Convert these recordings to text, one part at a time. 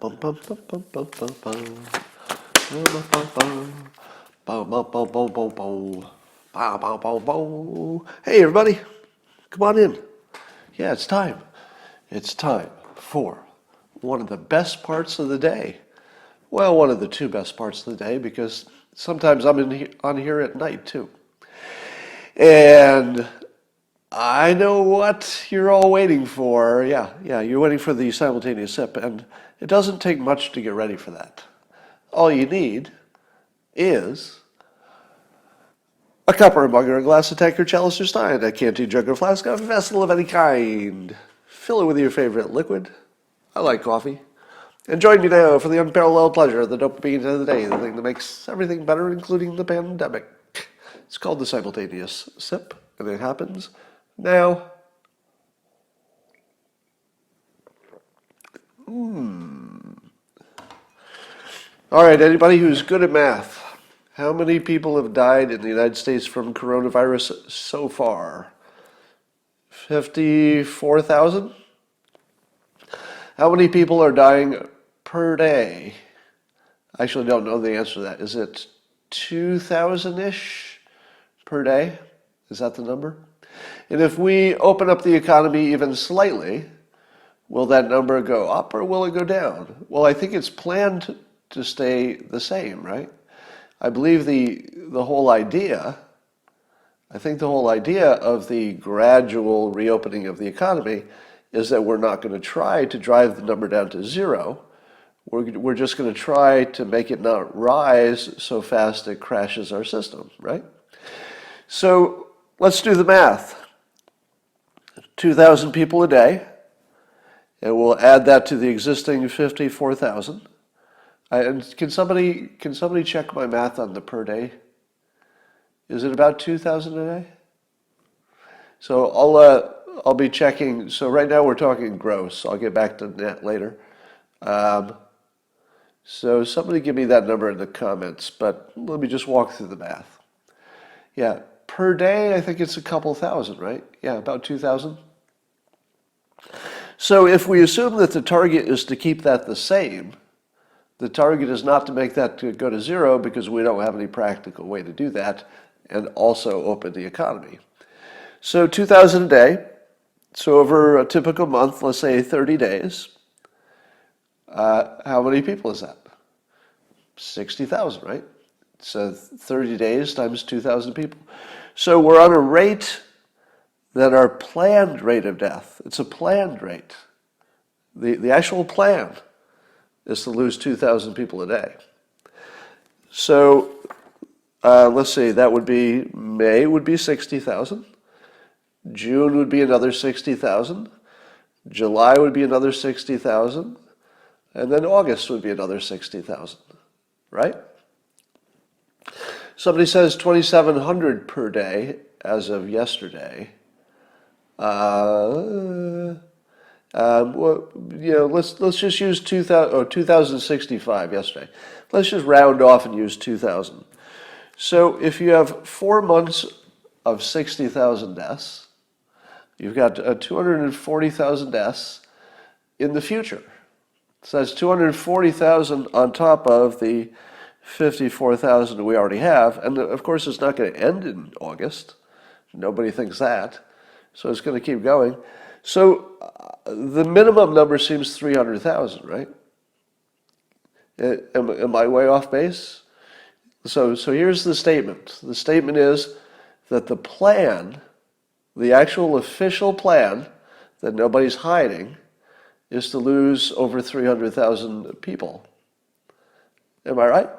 Bum, bum, bum, bum, bum, bum, bum. Bum, bum, bum, bum. Bum, bum, bum, bum, bum, bum. Bow, bow, bow, bow. Hey, everybody, come on in. Yeah, it's time. It's time for one of the best parts of the day. Well, one of the two best parts of the day, because sometimes I'm on here at night too. And I know what you're all waiting for. Yeah, you're waiting for the simultaneous sip, and it doesn't take much to get ready for that. All you need is a cup or a mug or a glass, a tankard, chalice or stein, a canteen, jug or flask, a vessel of any kind. Fill it with your favorite liquid. I like coffee. And join me now for the unparalleled pleasure of the dopamine of the day, the thing that makes everything better, including the pandemic. It's called the simultaneous sip, and it happens now. All right, anybody who's good at math, how many people have died in the United States from coronavirus so far? 54,000? How many people are dying per day? I actually don't know the answer to that. Is it 2,000-ish per day? Is that the number? And if we open up the economy even slightly, will that number go up or will it go down? Well, I think it's planned to stay the same, right? I believe the whole idea, I think the whole idea of the gradual reopening of the economy is that we're not going to try to drive the number down to zero. We're just going to try to make it not rise so fast it crashes our system, right? So let's do the math. 2,000 people a day, and we'll add that to the existing 54,000. And can somebody check my math on the per day? Is it about 2,000 a day? So I'll be checking. So right now we're talking gross. I'll get back to net later. So somebody give me that number in the comments, but let me just walk through the math. Yeah, per day, I think it's a couple thousand, right? Yeah, about 2,000. So if we assume that the target is to keep that the same, the target is not to make that to go to zero because we don't have any practical way to do that, and also open the economy. So 2,000 a day. So over a typical month, let's say 30 days, how many people is that? 60,000, right? So 30 days times 2,000 people. So we're on a rate that our planned rate of death, it's a planned rate. The actual plan is to lose 2,000 people a day. So let's see, that would be, May would be 60,000. June would be another 60,000. July would be another 60,000. And then August would be another 60,000, right? Somebody says 2,700 per day as of yesterday. Well, let's just use 2,065 yesterday. Let's just round off and use 2,000. So if you have 4 months of 60,000 deaths, you've got 240,000 deaths in the future. So that's 240,000 on top of the 54,000 we already have. And of course, it's not going to end in August. Nobody thinks that. So it's going to keep going. So the minimum number seems 300,000, right? Am I way off base? So here's the statement. The statement is that the plan, the actual official plan that nobody's hiding, is to lose over 300,000 people. Am I right?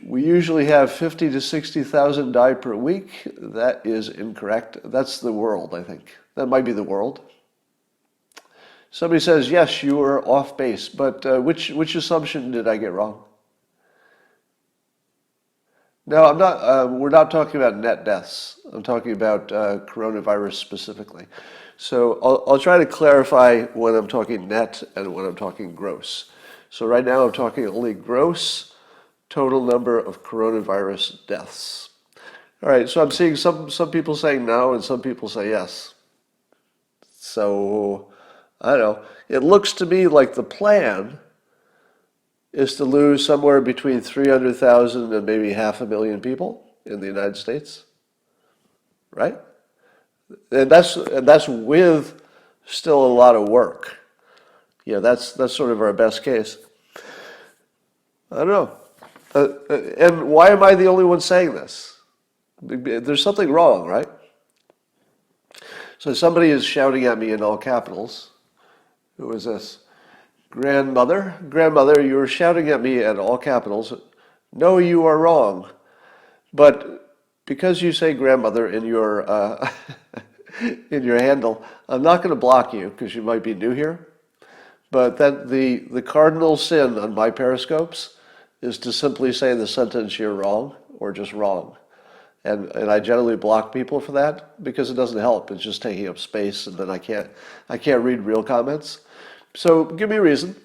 We usually have 50 to 60,000 die per week. That is incorrect. That's the world, I think. That might be the world. Somebody says, yes, you were off base, but which assumption did I get wrong? No, I'm not. We're not talking about net deaths. I'm talking about coronavirus specifically. So I'll try to clarify when I'm talking net and when I'm talking gross. So right now I'm talking only gross total number of coronavirus deaths. All right, so I'm seeing some people saying no and some people say yes. So, I don't know. It looks to me like the plan is to lose somewhere between 300,000 and maybe 500,000 people in the United States, right? And that's with still a lot of work. Yeah, that's sort of our best case. I don't know. And why am I the only one saying this? There's something wrong, right? So somebody is shouting at me in all capitals. Who is this? Grandmother, you are shouting at me in all capitals. No, you are wrong. But because you say grandmother in your in your handle, I'm not going to block you because you might be new here. But that the cardinal sin on my periscopes is to simply say the sentence "you're wrong" or just "wrong," and I generally block people for that because it doesn't help. It's just taking up space, and then I can't read real comments. So give me a reason.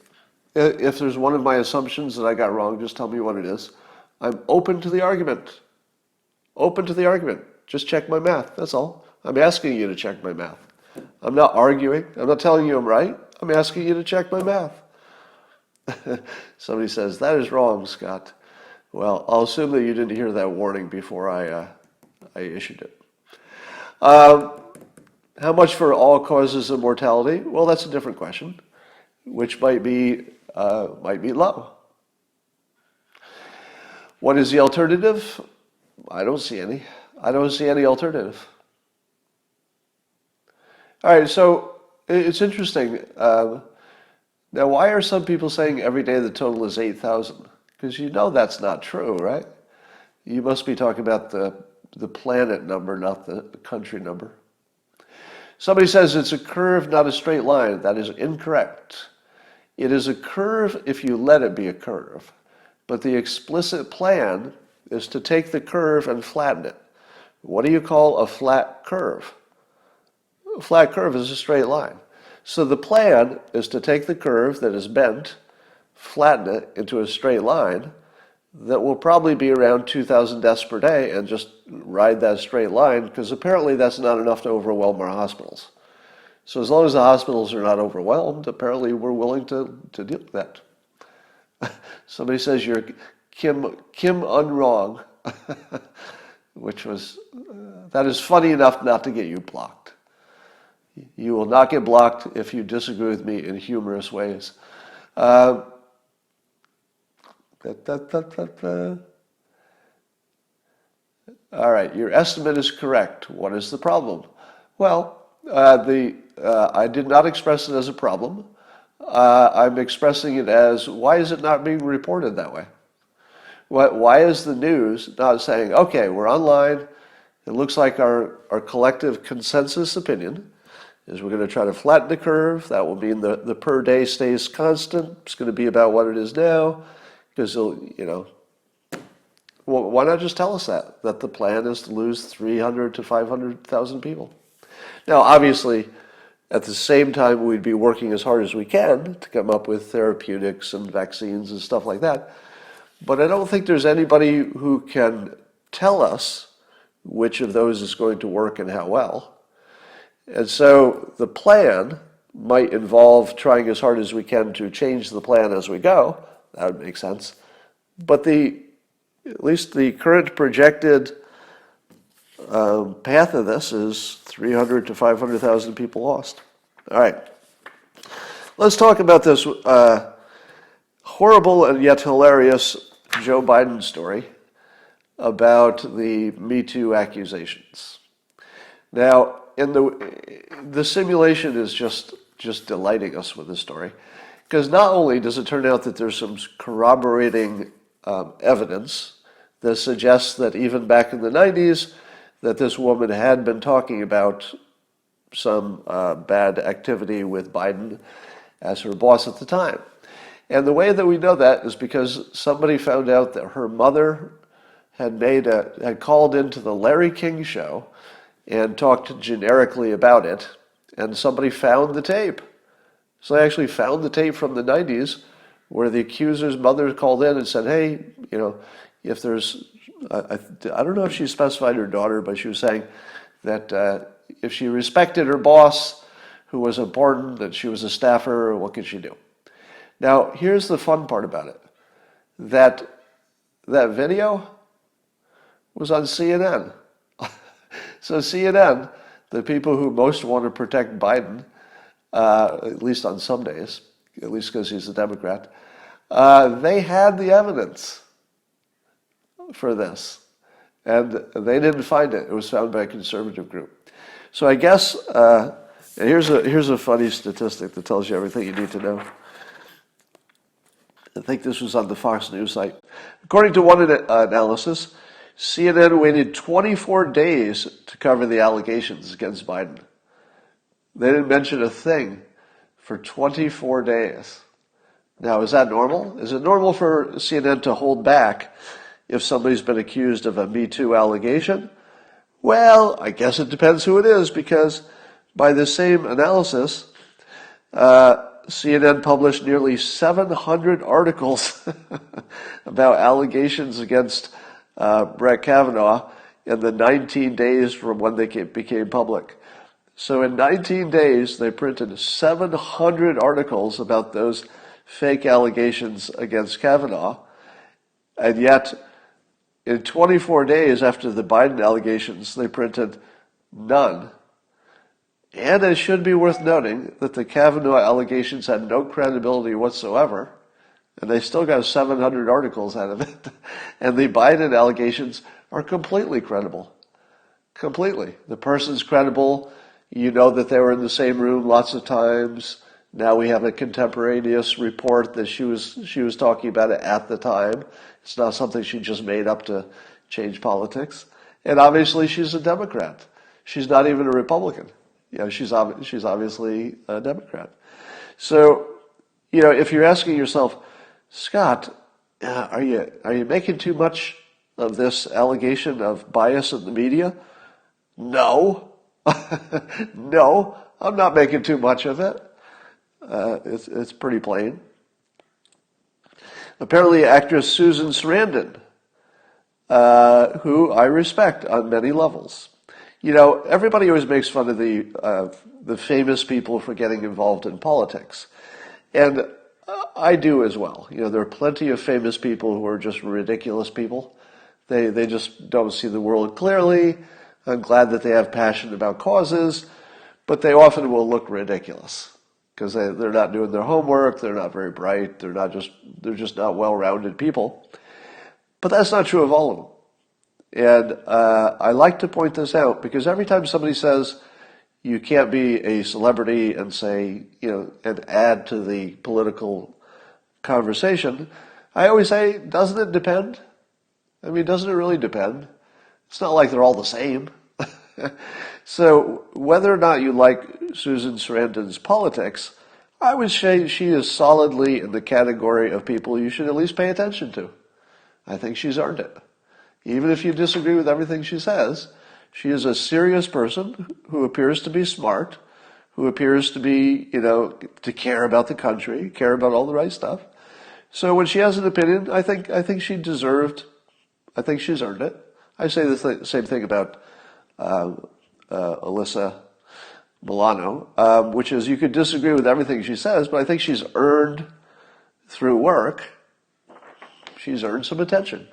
If there's one of my assumptions that I got wrong, just tell me what it is. I'm open to the argument. Open to the argument. Just check my math. That's all. I'm asking you to check my math. I'm not arguing. I'm not telling you I'm right. I'm asking you to check my math. Somebody says, that is wrong, Scott. Well, I'll assume that you didn't hear that warning before I issued it. How much for all causes of mortality? Well, that's a different question, which might be low. What is the alternative? I don't see any. I don't see any alternative. All right, so it's interesting. Now, why are some people saying every day the total is 8,000? Because you know that's not true, right? You must be talking about the planet number, not the country number. Somebody says it's a curve, not a straight line. That is incorrect. It is a curve if you let it be a curve. But the explicit plan is to take the curve and flatten it. What do you call a flat curve? A flat curve is a straight line. So the plan is to take the curve that is bent, flatten it into a straight line that will probably be around 2,000 deaths per day and just ride that straight line because apparently that's not enough to overwhelm our hospitals. So as long as the hospitals are not overwhelmed, apparently we're willing to deal with that. Somebody says you're Kim unwrong, which was, that is funny enough not to get you blocked. You will not get blocked if you disagree with me in humorous ways. All right, your estimate is correct. What is the problem? Well, I did not express it as a problem. I'm expressing it as, why is it not being reported that way? Why is the news not saying, okay, we're online. It looks like our collective consensus opinion is we're going to try to flatten the curve. That will mean the per day stays constant. It's going to be about what it is now. Because, well, why not just tell us that the plan is to lose 300 to 500,000 people? Now, obviously, at the same time, we'd be working as hard as we can to come up with therapeutics and vaccines and stuff like that. But I don't think there's anybody who can tell us which of those is going to work and how well. And so the plan might involve trying as hard as we can to change the plan as we go. That would make sense. But at least the current projected path of this is 300 to 500,000 people lost. All right. Let's talk about this horrible and yet hilarious Joe Biden story about the Me Too accusations. Now, in the simulation is just delighting us with this story, because not only does it turn out that there's some corroborating evidence that suggests that even back in the 90s, that this woman had been talking about some bad activity with Biden as her boss at the time. And the way that we know that is because somebody found out that her mother had called into the Larry King show and talked generically about it, and somebody found the tape. So they actually found the tape from the 90s where the accuser's mother called in and said, hey, if there's, I don't know if she specified her daughter, but she was saying that if she respected her boss, who was important, that she was a staffer, what could she do? Now, here's the fun part about it. That video was on CNN. So CNN, the people who most want to protect Biden, at least on some days, at least because he's a Democrat, they had the evidence for this. And they didn't find it. It was found by a conservative group. So I guess, here's a funny statistic that tells you everything you need to know. I think this was on the Fox News site. According to one analysis, CNN waited 24 days to cover the allegations against Biden. They didn't mention a thing for 24 days. Now, is that normal? Is it normal for CNN to hold back if somebody's been accused of a Me Too allegation? Well, I guess it depends who it is, because by the same analysis, CNN published nearly 700 articles about allegations against Brett Kavanaugh in the 19 days from when they became public. So in 19 days, they printed 700 articles about those fake allegations against Kavanaugh, and yet in 24 days after the Biden allegations, they printed none. And it should be worth noting that the Kavanaugh allegations had no credibility whatsoever, and they still got 700 articles out of it. And the Biden allegations are completely credible. Completely. The person's credible. You know that they were in the same room lots of times. Now we have a contemporaneous report that she was talking about it at the time. It's not something she just made up to change politics. And obviously she's a Democrat. She's not even a Republican. She's obviously a Democrat. So, if you're asking yourself, Scott, are you making too much of this allegation of bias in the media? No. No, I'm not making too much of it. It's pretty plain. Apparently, actress Susan Sarandon, who I respect on many levels. Everybody always makes fun of the famous people for getting involved in politics. And I do as well. There are plenty of famous people who are just ridiculous people. They just don't see the world clearly. I'm glad that they have passion about causes, but they often will look ridiculous because they're not doing their homework, they're not very bright, they're just not well-rounded people. But that's not true of all of them. And I like to point this out because every time somebody says you can't be a celebrity and say, and add to the political conversation, I always say, doesn't it depend? Doesn't it really depend? It's not like they're all the same. So whether or not you like Susan Sarandon's politics, I would say she is solidly in the category of people you should at least pay attention to. I think she's earned it. Even if you disagree with everything she says, she is a serious person who appears to be smart, who appears to be, to care about the country, care about all the right stuff. So when she has an opinion, I think she deserved, I think she's earned it. I say the same thing about Alyssa Milano, which is you could disagree with everything she says, but I think she's earned, through work, she's earned some attention.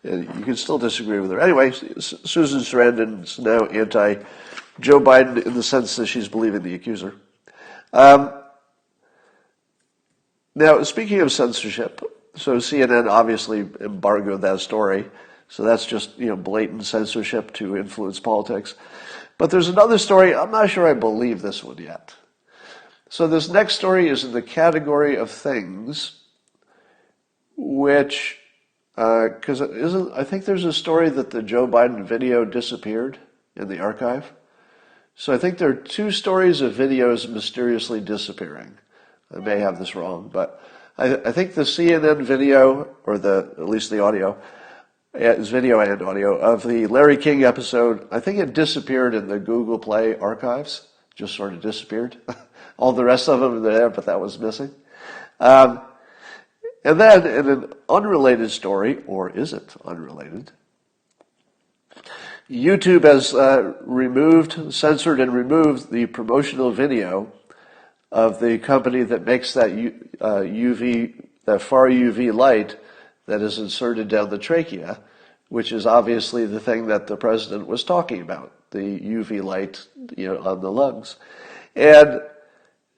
You can still disagree with her. Anyway, Susan Sarandon is now anti-Joe Biden in the sense that she's believing the accuser. Now, speaking of censorship, so CNN obviously embargoed that story. So that's just, blatant censorship to influence politics. But there's another story. I'm not sure I believe this one yet. So this next story is in the category of things which, because I think there's a story that the Joe Biden video disappeared in the archive. So I think there are two stories of videos mysteriously disappearing. I may have this wrong, but I think the CNN video, or at least the audio, it's video and audio, of the Larry King episode, I think it disappeared in the Google Play archives, just sort of disappeared. All the rest of them are there, but that was missing. And then in an unrelated story, or is it unrelated? YouTube has censored and removed the promotional video of the company that makes that that far UV light that is inserted down the trachea, which is obviously the thing that the president was talking about, the UV light, on the lungs. And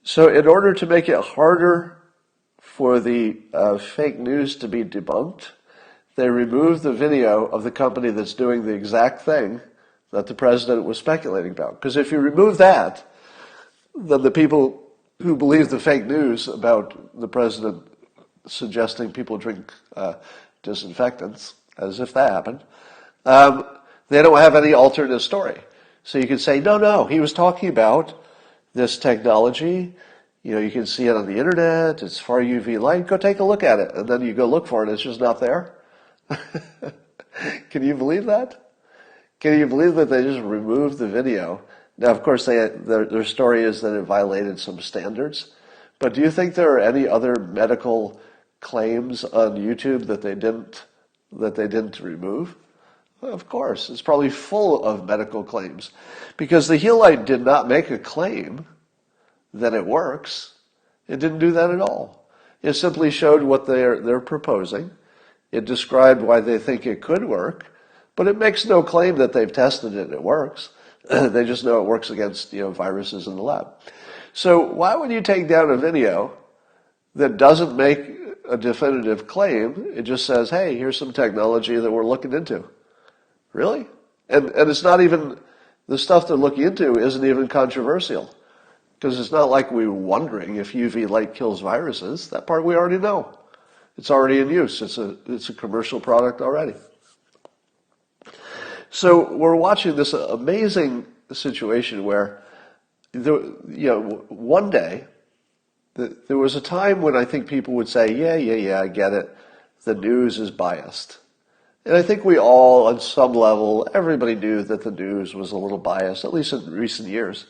so in order to make it harder for the fake news to be debunked, they removed the video of the company that's doing the exact thing that the president was speculating about. Because if you remove that, then the people who believe the fake news about the president suggesting people drink disinfectants, as if that happened, they don't have any alternate story. So you can say, no, he was talking about this technology. You can see it on the internet. It's far UV light. Go take a look at it. And then you go look for it. It's just not there. Can you believe that? Can you believe that they just removed the video? Now, of course, their story is that it violated some standards. But do you think there are any other medical claims on YouTube that they didn't remove? Well, of course, it's probably full of medical claims, because the Healight did not make a claim that it works. It didn't do that at all. It simply showed what they're proposing. It described why they think it could work, but it makes no claim that they've tested it and it works. They just know it works against viruses in the lab. So why would you take down a video that doesn't make a definitive claim? It just says, hey, here's some technology that we're looking into. Really? And it's not even, the stuff they're looking into isn't even controversial, because it's not like we were wondering if UV light kills viruses. That part we already know. It's already in use. It's a commercial product already. So we're watching this amazing situation where, one day, there was a time when I think people would say, yeah, I get it. The news is biased. And I think we all, on some level, everybody knew that the news was a little biased, at least in recent years.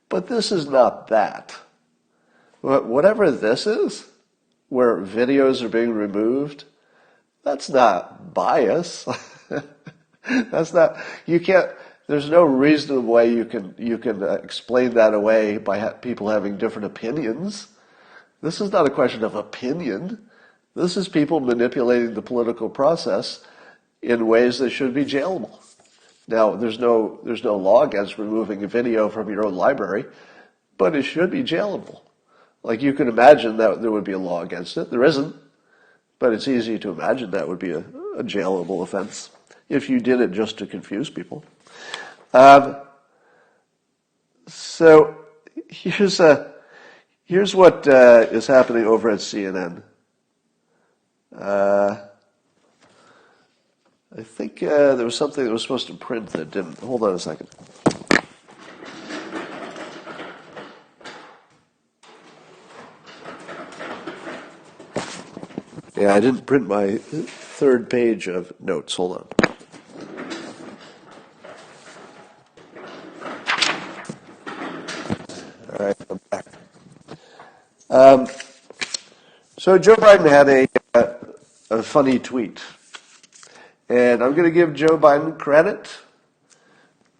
But this is not that. Whatever this is, where videos are being removed, that's not bias. That's not, there's no reasonable way you can explain that away by people having different opinions. This is not a question of opinion. This is people manipulating the political process in ways that should be jailable. Now, there's no law against removing a video from your own library, but it should be jailable. Like, you can imagine that there would be a law against it. There isn't, but it's easy to imagine that would be a jailable offense if you did it just to confuse people. So here's what is happening over at CNN. I think there was something that was supposed to print that didn't. Hold on a second. Yeah, I didn't print my third page of notes. Hold on. All right, I'm back. So Joe Biden had a funny tweet. And I'm going to give Joe Biden credit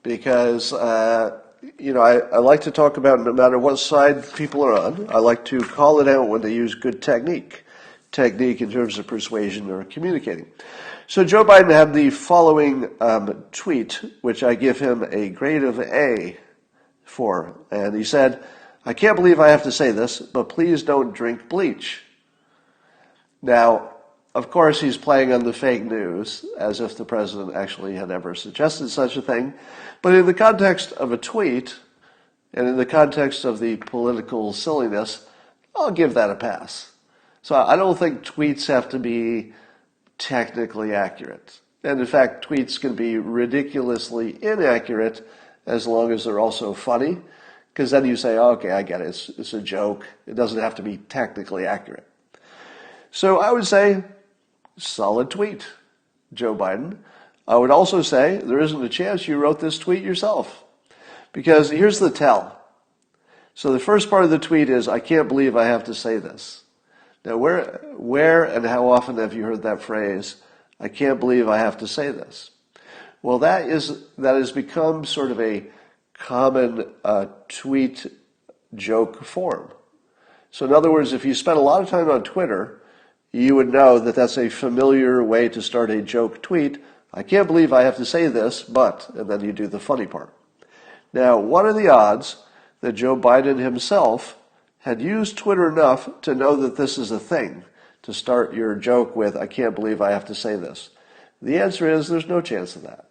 because, I like to talk about no matter what side people are on, I like to call it out when they use good technique in terms of persuasion or communicating. So Joe Biden had the following tweet, which I give him a grade of A for. And he said, "I can't believe I have to say this, but please don't drink bleach." Now, of course, he's playing on the fake news, as if the president actually had ever suggested such a thing. But in the context of a tweet, and in the context of the political silliness, I'll give that a pass. So I don't think tweets have to be technically accurate. And in fact, tweets can be ridiculously inaccurate as long as they're also funny, because then you say, oh, okay, I get it. It's a joke. It doesn't have to be technically accurate. So I would say, solid tweet, Joe Biden. I would also say there isn't a chance you wrote this tweet yourself, because here's the tell. So the first part of the tweet is, I can't believe I have to say this. Now, where and how often have you heard that phrase, I can't believe I have to say this? Well, that has become sort of a common tweet joke form. So in other words, if you spend a lot of time on Twitter, you would know that that's a familiar way to start a joke tweet. I can't believe I have to say this, but, and then you do the funny part. Now, what are the odds that Joe Biden himself had used Twitter enough to know that this is a thing, to start your joke with, I can't believe I have to say this? The answer is there's no chance of that.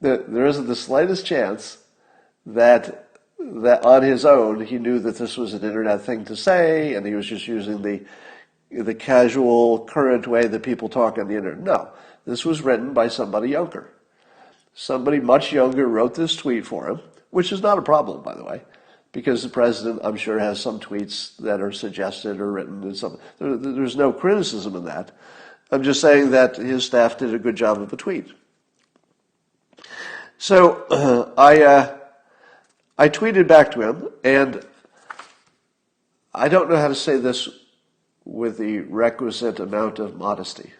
There isn't the slightest chance that on his own he knew that this was an internet thing to say and he was just using the casual, current way that people talk on the internet. No, this was written by somebody younger. Somebody much younger wrote this tweet for him, which is not a problem, by the way, because the president, I'm sure, has some tweets that are suggested or written. And there's no criticism in that. I'm just saying that his staff did a good job of the tweet. So I tweeted back to him, and I don't know how to say this with the requisite amount of modesty.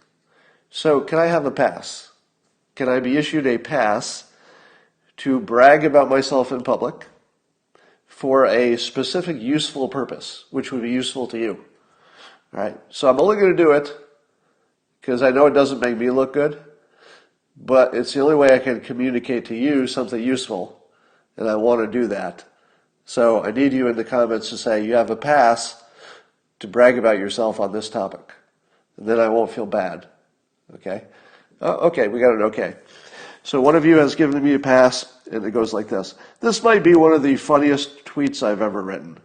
So can I have a pass? Can I be issued a pass to brag about myself in public for a specific useful purpose, which would be useful to you? All right. So I'm only going to do it because I know it doesn't make me look good, but it's the only way I can communicate to you something useful, and I want to do that. So I need you in the comments to say you have a pass to brag about yourself on this topic, and then I won't feel bad. Okay? Okay, we got an okay. So one of you has given me a pass, and it goes like this. This might be one of the funniest tweets I've ever written.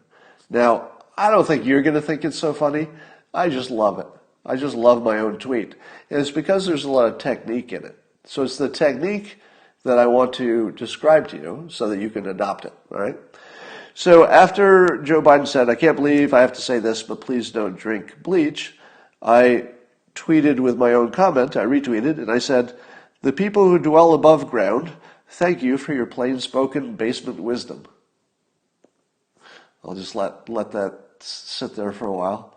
Now, I don't think you're going to think it's so funny. I just love it. I just love my own tweet. And it's because there's a lot of technique in it. So it's the technique that I want to describe to you so that you can adopt it, all right? So after Joe Biden said, I can't believe I have to say this, but please don't drink bleach, I tweeted with my own comment, I retweeted, and I said, the people who dwell above ground, thank you for your plain-spoken basement wisdom. I'll just let that sit there for a while.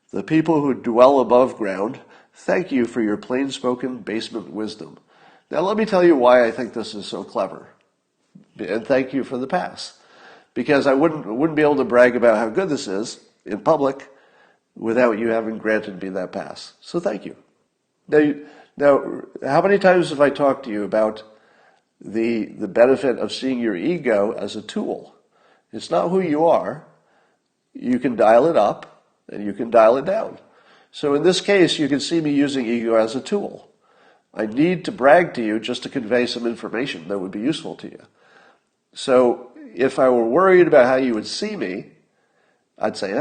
The people who dwell above ground, thank you for your plain-spoken basement wisdom. Now let me tell you why I think this is so clever. And thank you for the pass. Because I wouldn't be able to brag about how good this is in public without you having granted me that pass. So thank you. Now, how many times have I talked to you about the benefit of seeing your ego as a tool? It's not who you are. You can dial it up and you can dial it down. So in this case, you can see me using ego as a tool. I need to brag to you just to convey some information that would be useful to you. So if I were worried about how you would see me, I'd say,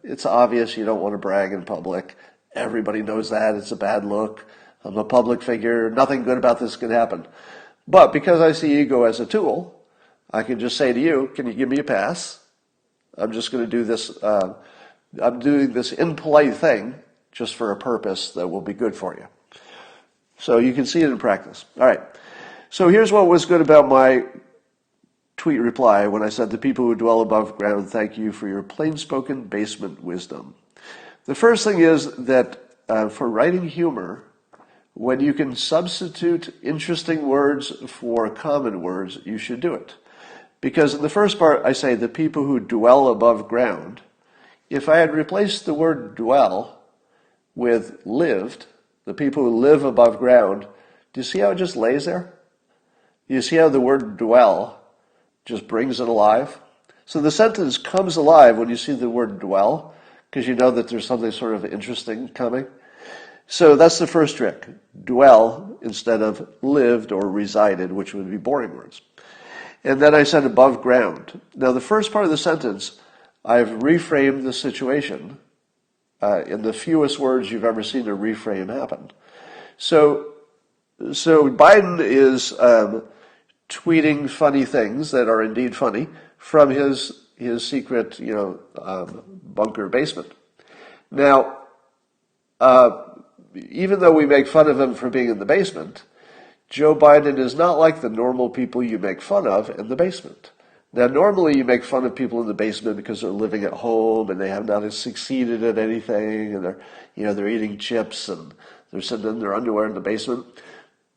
it's obvious you don't want to brag in public. Everybody knows that. It's a bad look. I'm a public figure. Nothing good about this can happen. But because I see ego as a tool, I can just say to you, can you give me a pass? I'm just going to do this. I'm doing this impolite thing just for a purpose that will be good for you. So you can see it in practice. All right. So here's what was good about my tweet reply when I said, the people who dwell above ground, thank you for your plain-spoken basement wisdom. The first thing is that for writing humor, when you can substitute interesting words for common words, you should do it. Because in the first part, I say the people who dwell above ground. If I had replaced the word dwell with lived, the people who live above ground, do you see how it just lays there? You see how the word dwell just brings it alive? So the sentence comes alive when you see the word dwell, because you know that there's something sort of interesting coming. So that's the first trick. Dwell instead of lived or resided, which would be boring words. And then I said above ground. Now the first part of the sentence, I've reframed the situation in the fewest words you've ever seen a reframe happen. So Biden is tweeting funny things that are indeed funny from his secret, bunker basement. Now, even though we make fun of him for being in the basement, Joe Biden is not like the normal people you make fun of in the basement. Now, normally you make fun of people in the basement because they're living at home and they have not succeeded at anything, and they're eating chips and they're sitting in their underwear in the basement.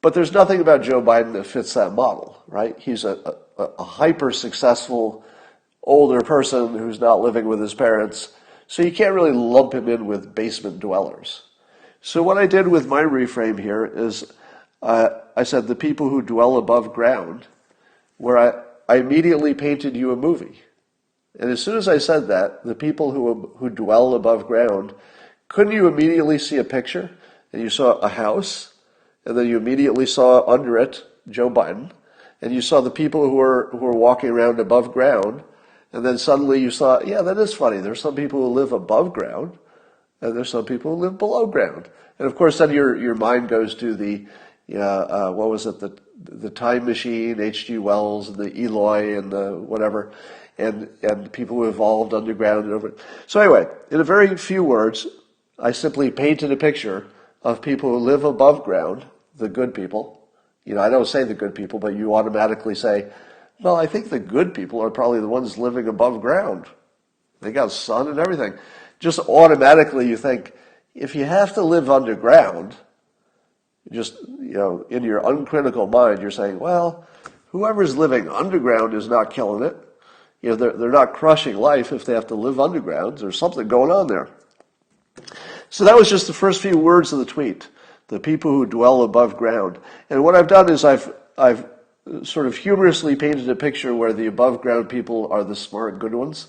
But there's nothing about Joe Biden that fits that model, right? He's a hyper successful older person who's not living with his parents. So you can't really lump him in with basement dwellers. So what I did with my reframe here is I said the people who dwell above ground, where I immediately painted you a movie. And as soon as I said that, the people who dwell above ground, couldn't you immediately see a picture? And you saw a house, and then you immediately saw under it Joe Biden, and you saw the people who were walking around above ground, and then suddenly you saw, yeah, that is funny. There's some people who live above ground, and there's some people who live below ground. And of course, then your mind goes to the, what was it, the Time Machine, H.G. Wells, and the Eloy, and the whatever, and people who evolved underground and over. So anyway, in a very few words, I simply painted a picture of people who live above ground, the good people. I don't say the good people, but you automatically say, well, I think the good people are probably the ones living above ground. They got sun and everything. Just automatically you think, if you have to live underground, just, in your uncritical mind, you're saying, well, whoever's living underground is not killing it. They're not crushing life if they have to live underground. There's something going on there. So that was just the first few words of the tweet, the people who dwell above ground. And what I've done is I've sort of humorously painted a picture where the above ground people are the smart, good ones,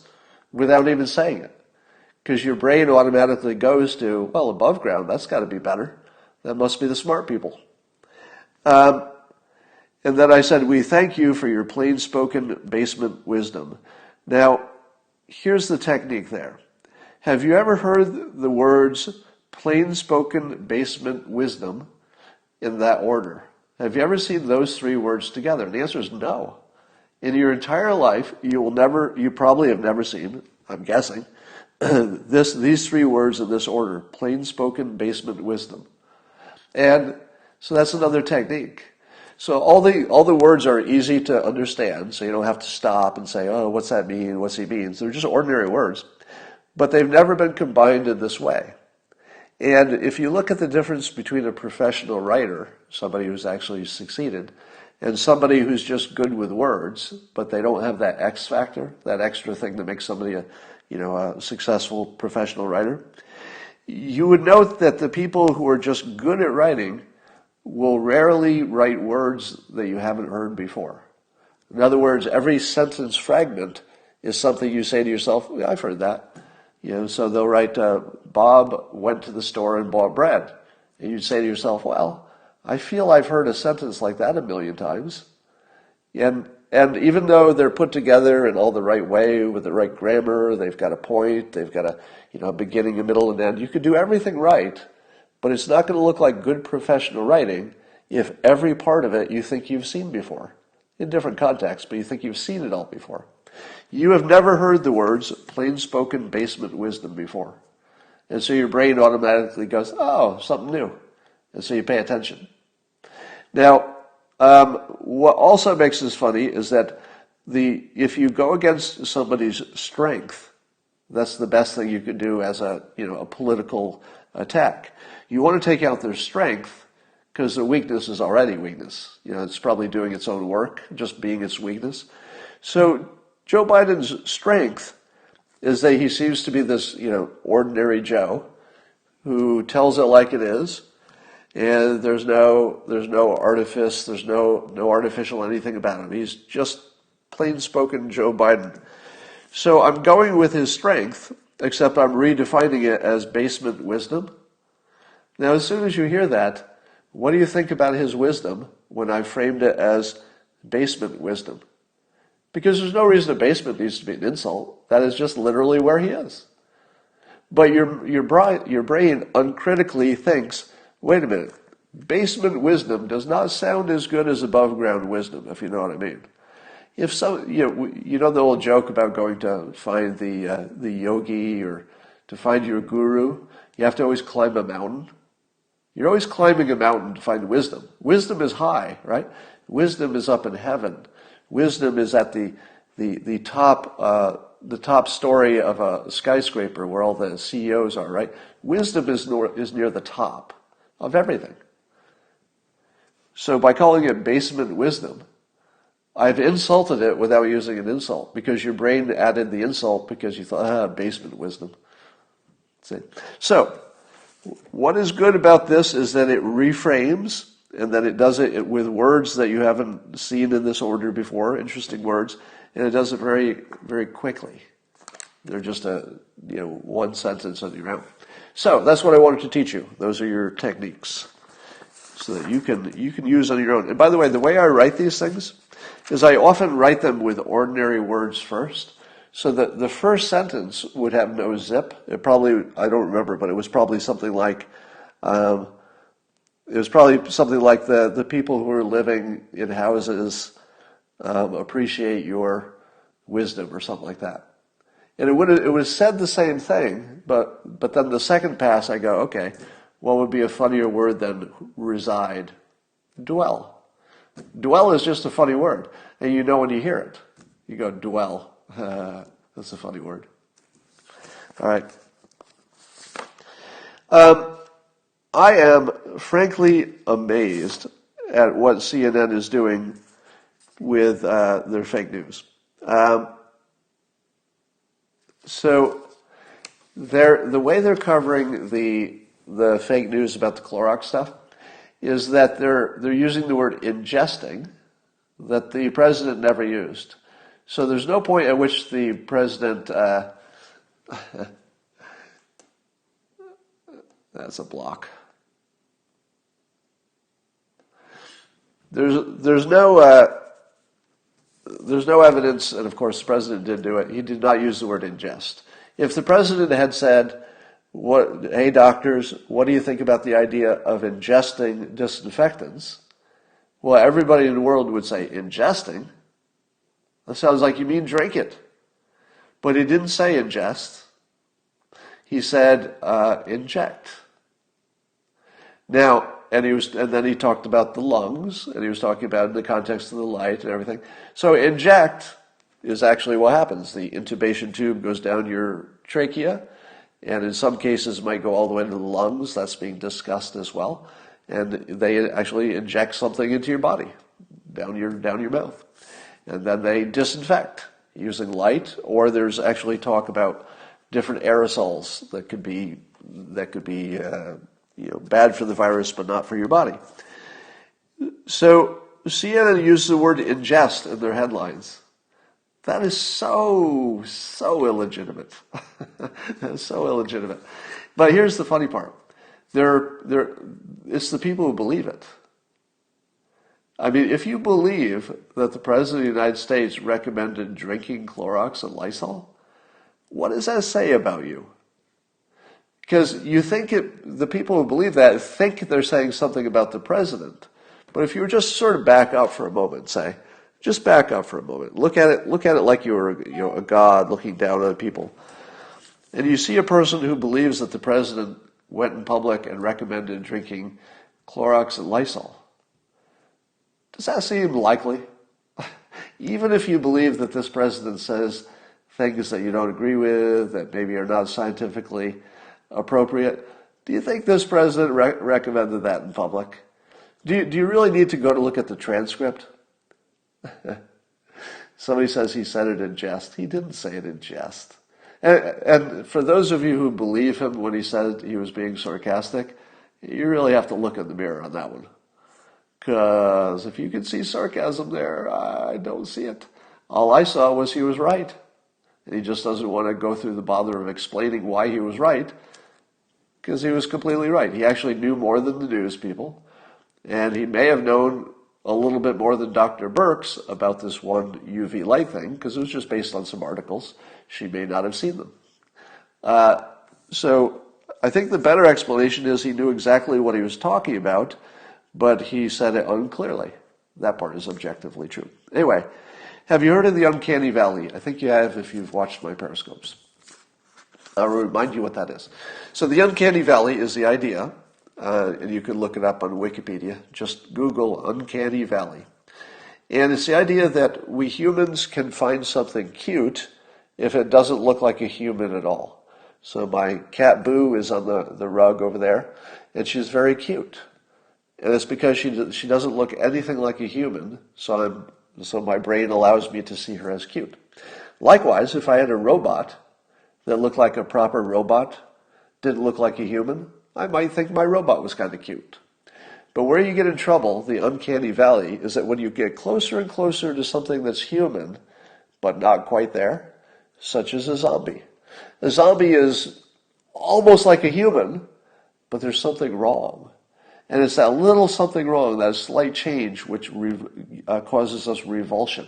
without even saying it. Because your brain automatically goes to, well, above ground, that's got to be better. That must be the smart people. And then I said, we thank you for your plain-spoken basement wisdom. Now, here's the technique there. Have you ever heard the words plain-spoken basement wisdom in that order? Have you ever seen those three words together? And the answer is no. In your entire life, you probably have never seen, I'm guessing, these three words in this order, plain-spoken basement wisdom. And so that's another technique. So all the words are easy to understand, so you don't have to stop and say, oh, what's that mean? What's he mean? They're just ordinary words. But they've never been combined in this way. And if you look at the difference between a professional writer, somebody who's actually succeeded, and somebody who's just good with words, but they don't have that X factor, that extra thing that makes somebody a successful professional writer, you would note that the people who are just good at writing will rarely write words that you haven't heard before. In other words, every sentence fragment is something you say to yourself, yeah, I've heard that. So they'll write, Bob went to the store and bought bread. And you'd say to yourself, well, I feel I've heard a sentence like that a million times. And even though they're put together in all the right way, with the right grammar, they've got a point, they've got a beginning, a middle, and end, you could do everything right, but it's not going to look like good professional writing if every part of it you think you've seen before. In different contexts, but you think you've seen it all before. You have never heard the words plain-spoken basement wisdom before. And so your brain automatically goes, oh, something new. And so you pay attention. Now, what also makes this funny is that if you go against somebody's strength, that's the best thing you can do as a political attack. You want to take out their strength because their weakness is already weakness. It's probably doing its own work, just being its weakness. So Joe Biden's strength is that he seems to be this, ordinary Joe who tells it like it is, and there's no artifice, there's no artificial anything about him. He's just plain-spoken Joe Biden. So I'm going with his strength, except I'm redefining it as basement wisdom. Now, as soon as you hear that, what do you think about his wisdom when I framed it as basement wisdom? Because there's no reason a basement needs to be an insult. That is just literally where he is. But your brain uncritically thinks, wait a minute, basement wisdom does not sound as good as above ground wisdom, if you know what I mean. If so, the old joke about going to find the yogi or to find your guru, you have to always climb a mountain. You're always climbing a mountain to find wisdom. Wisdom is high, right? Wisdom is up in heaven. Wisdom is at the top story of a skyscraper where all the CEOs are, right? Wisdom is near the top of everything. So by calling it basement wisdom, I've insulted it without using an insult, because your brain added the insult because you thought, basement wisdom. See? So, what is good about this is that it reframes, and that it does it with words that you haven't seen in this order before, interesting words, and it does it very, very quickly. They're just one sentence on your own. So that's what I wanted to teach you. Those are your techniques, so that you can use on your own. And by the way I write these things is I often write them with ordinary words first, so that the first sentence would have no zip. It probably, I don't remember, but it was probably something like, the people who are living in houses appreciate your wisdom, or something like that. And it would have said the same thing, but then the second pass I go, okay, what would be a funnier word than reside? Dwell. Dwell is just a funny word, and you know when you hear it. You go, dwell. That's a funny word. All right. I am frankly amazed at what CNN is doing with their fake news. So the way they're covering the fake news about the Clorox stuff is that they're using the word ingesting that the president never used. So there's no point at which the president that's a block. There's no evidence, and of course the president did do it. He did not use the word ingest. If the president had said, hey doctors, what do you think about the idea of ingesting disinfectants? Well, everybody in the world would say, ingesting? That sounds like you mean drink it. But he didn't say ingest. He said inject. Now, and then he talked about the lungs, and he was talking about it in the context of the light and everything. So inject is actually what happens. The intubation tube goes down your trachea, and in some cases might go all the way into the lungs. That's being discussed as well. And they actually inject something into your body, down your mouth. And then they disinfect using light, or there's actually talk about different aerosols that could be bad for the virus but not for your body. So CNN uses the word ingest in their headlines. That is so illegitimate. That's so illegitimate. But here's the funny part. It's the people who believe it. I mean, if you believe that the President of the United States recommended drinking Clorox and Lysol, what does that say about you? Because you think the people who believe that think they're saying something about the president. But if you were just sort of back up for a moment, just back up for a moment. Look at it like you were a god looking down on people. And you see a person who believes that the president went in public and recommended drinking Clorox and Lysol. Does that seem likely? Even if you believe that this president says things that you don't agree with, that maybe are not scientifically appropriate, do you think this president recommended that in public? Do you really need to go to look at the transcript? Somebody says he said it in jest. He didn't say it in jest. And for those of you who believe him when he said he was being sarcastic, you really have to look in the mirror on that one. Because if you can see sarcasm there, I don't see it. All I saw was he was right. And he just doesn't want to go through the bother of explaining why he was right, because he was completely right. He actually knew more than the news people, and he may have known a little bit more than Dr. Birx about this one UV light thing, because it was just based on some articles. She may not have seen them. So I think the better explanation is he knew exactly what he was talking about, but he said it unclearly. That part is objectively true. Anyway, have you heard of the Uncanny Valley? I think you have if you've watched my Periscopes. I'll remind you what that is. So the Uncanny Valley is the idea, and you can look it up on Wikipedia. Just Google Uncanny Valley. And it's the idea that we humans can find something cute if it doesn't look like a human at all. So my cat Boo is on the rug over there, and she's very cute. And it's because she doesn't look anything like a human, so my brain allows me to see her as cute. Likewise, if I had a robot that looked like a proper robot, didn't look like a human, I might think my robot was kind of cute. But where you get in trouble, the uncanny valley, is that when you get closer and closer to something that's human, but not quite there, such as a zombie. A zombie is almost like a human, but there's something wrong. And it's that little something wrong, that slight change, which causes us revulsion.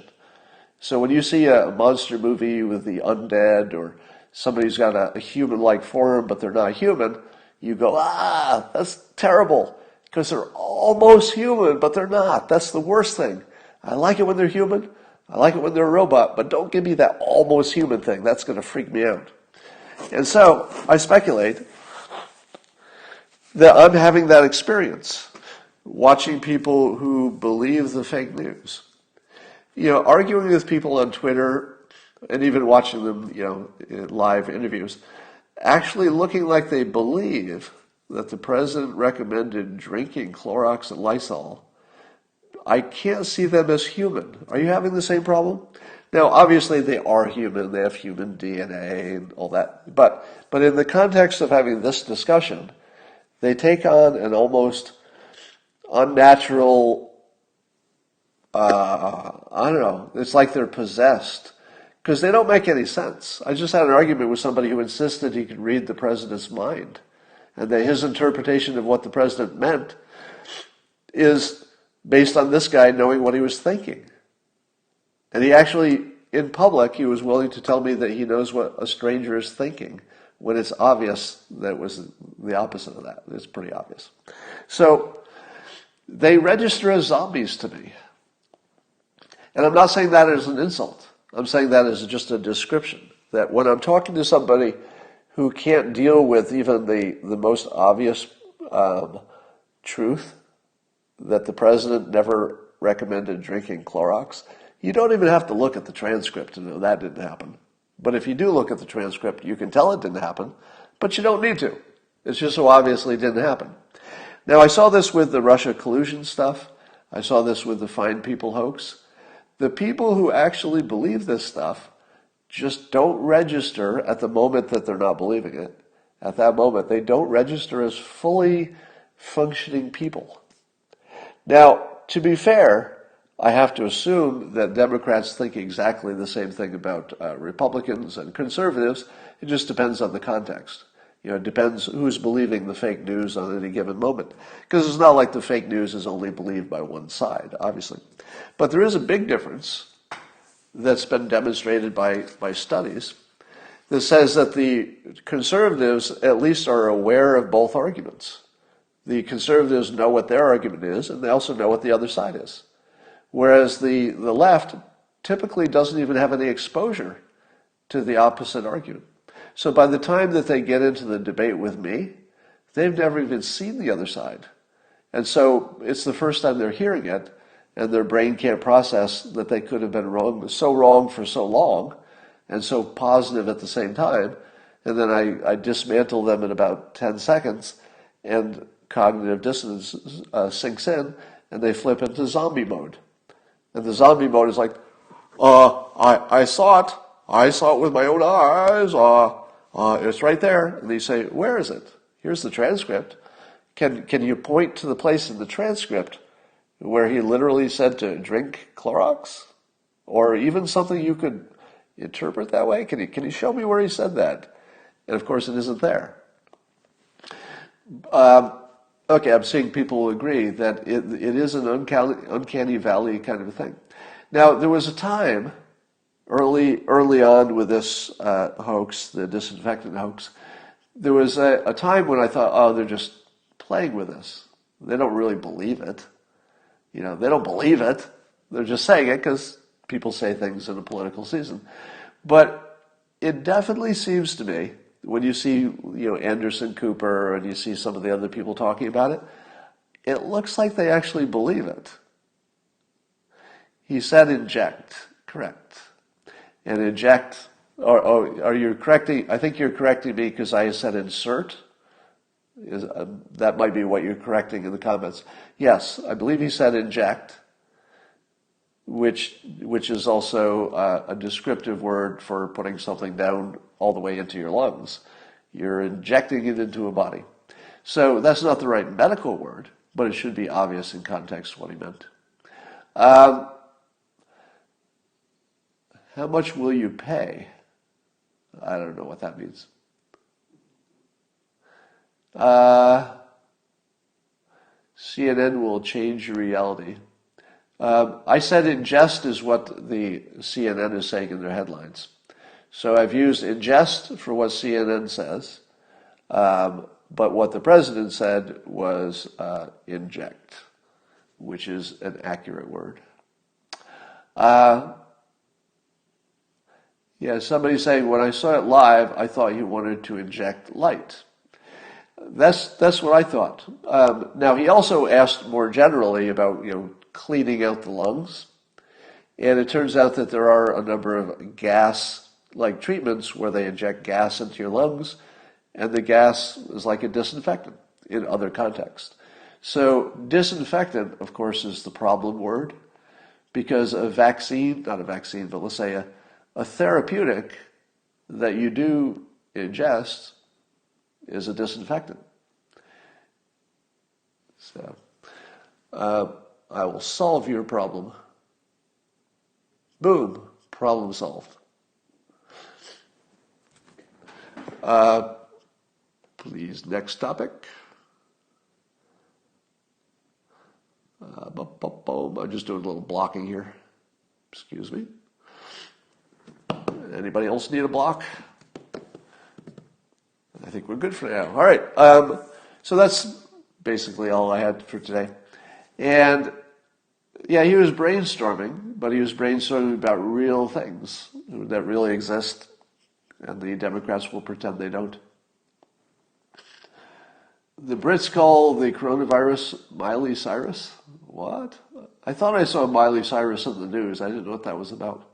So when you see a monster movie with the undead, or somebody who's got a human-like form, but they're not human, you go, that's terrible, because they're almost human, but they're not. That's the worst thing. I like it when they're human. I like it when they're a robot, but don't give me that almost human thing. That's going to freak me out. And so I speculate that I'm having that experience, watching people who believe the fake news. Arguing with people on Twitter and even watching them, in live interviews, actually looking like they believe that the president recommended drinking Clorox and Lysol. I can't see them as human. Are you having the same problem? Now, obviously, they are human. They have human DNA and all that. But in the context of having this discussion, they take on an almost unnatural, I don't know, it's like they're possessed, because they don't make any sense. I just had an argument with somebody who insisted he could read the president's mind, and that his interpretation of what the president meant is based on this guy knowing what he was thinking. And he actually, in public, he was willing to tell me that he knows what a stranger is thinking, when it's obvious that it was the opposite of that. It's pretty obvious. So they register as zombies to me. And I'm not saying that as an insult. I'm saying that as just a description. That when I'm talking to somebody who can't deal with even the most obvious truth, that the president never recommended drinking Clorox, you don't even have to look at the transcript to know that didn't happen. But if you do look at the transcript, you can tell it didn't happen, but you don't need to. It's just so obviously it didn't happen. Now, I saw this with the Russia collusion stuff. I saw this with the Fine People hoax. The people who actually believe this stuff just don't register at the moment that they're not believing it. At that moment, they don't register as fully functioning people. Now, to be fair, I have to assume that Democrats think exactly the same thing about Republicans and conservatives. It just depends on the context. It depends who's believing the fake news on any given moment. Because it's not like the fake news is only believed by one side, obviously. But there is a big difference that's been demonstrated by studies that says that the conservatives at least are aware of both arguments. The conservatives know what their argument is, and they also know what the other side is. Whereas the left typically doesn't even have any exposure to the opposite argument. So by the time that they get into the debate with me, they've never even seen the other side. And so it's the first time they're hearing it, and their brain can't process that they could have been wrong for so long, and so positive at the same time. And then I dismantle them in about 10 seconds, and cognitive dissonance sinks in, and they flip into zombie mode. And the zombie mode is like, I saw it. I saw it with my own eyes. It's right there. And they say, where is it? Here's the transcript. Can you point to the place in the transcript where he literally said to drink Clorox? Or even something you could interpret that way? Can you show me where he said that? And of course it isn't there. Okay, I'm seeing people agree that it is an uncanny valley kind of a thing. Now, there was a time early on with this hoax, the disinfectant hoax, there was a time when I thought, they're just playing with us. They don't really believe it. They don't believe it. They're just saying it because people say things in a political season. But it definitely seems to me, when you see, Anderson Cooper and you see some of the other people talking about it, it looks like they actually believe it. He said inject, correct. And inject, are you correcting, I think you're correcting me because I said insert. That might be what you're correcting in the comments. Yes, I believe he said inject, which is also a descriptive word for putting something down all the way into your lungs. You're injecting it into a body. So that's not the right medical word, but it should be obvious in context what he meant. How much will you pay? I don't know what that means. CNN will change your reality. I said ingest is what the CNN is saying in their headlines. So I've used ingest for what CNN says, but what the president said was inject, which is an accurate word. Yeah, somebody's saying, when I saw it live, I thought you wanted to inject light. That's what I thought. Now, he also asked more generally about, cleaning out the lungs. And it turns out that there are a number of gas-like treatments where they inject gas into your lungs, and the gas is like a disinfectant in other contexts. So disinfectant, of course, is the problem word, because not a vaccine, but let's say a therapeutic that you do ingest is a disinfectant. So I will solve your problem. Boom, problem solved. Please, next topic. I'm just doing a little blocking here. Excuse me. Anybody else need a block? I think we're good for now. All right. So that's basically all I had for today. And yeah, he was brainstorming, but he was brainstorming about real things that really exist, and the Democrats will pretend they don't. The Brits call the coronavirus Miley Cyrus. What? I thought I saw Miley Cyrus in the news. I didn't know what that was about.